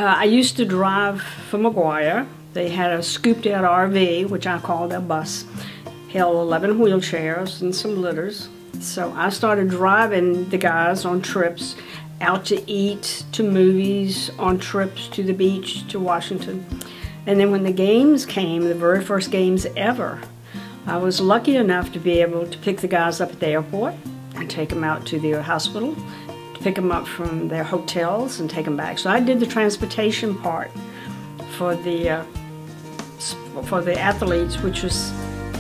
I used to drive for McGuire. They had a scooped out RV, which I called a bus, held 11 wheelchairs and some litters. So I started driving the guys on trips out to eat, to movies, on trips to the beach, to Washington. And then when the games came, the very first games ever, I was lucky enough to be able to pick the guys up at the airport and take them out to the hospital, to pick them up from their hotels and take them back. So I did the transportation part for the athletes, which was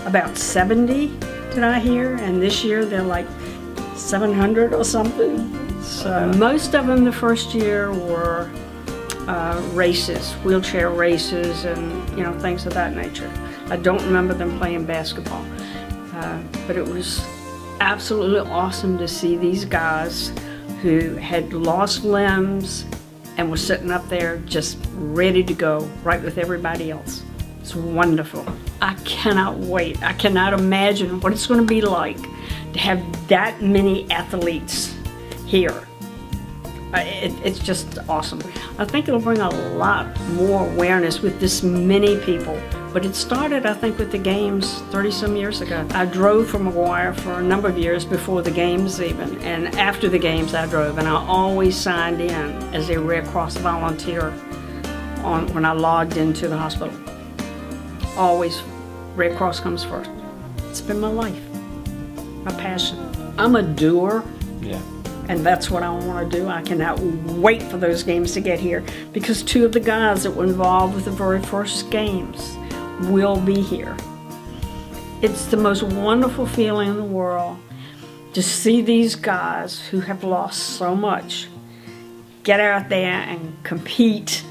about 70, did I hear? And this year they're like 700 or something. So most of them the first year were races, wheelchair races, and things of that nature. I don't remember them playing basketball, but it was absolutely awesome to see these guys who had lost limbs and were sitting up there just ready to go, right with everybody else. It's wonderful. I cannot wait. I cannot imagine what it's going to be like to have that many athletes here. It's just awesome. I think it'll bring a lot more awareness with this many people. But it started, I think, with the games 30-some years ago. I drove from McGuire for a number of years before the games even, and after the games I drove, and I always signed in as a Red Cross volunteer when I logged into the hospital. Always, Red Cross comes first. It's been my life, my passion. I'm a doer. Yeah. And that's what I want to do. I cannot wait for those games to get here, because 2 of the guys that were involved with the very first games will be here. It's the most wonderful feeling in the world to see these guys who have lost so much get out there and compete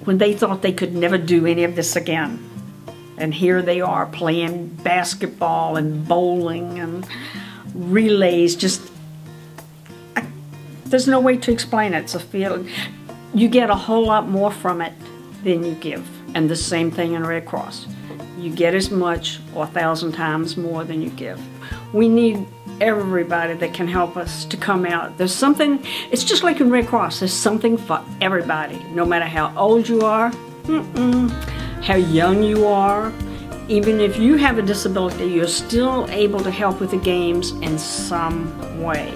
when they thought they could never do any of this again. And here they are playing basketball and bowling and relays. There's no way to explain it. It's a feeling. You get a whole lot more from it than you give. And the same thing in Red Cross. You get as much or 1,000 times more than you give. We need everybody that can help us to come out. There's something, it's just like in Red Cross, there's something for everybody. No matter how old you are, how young you are, even if you have a disability, you're still able to help with the games in some way.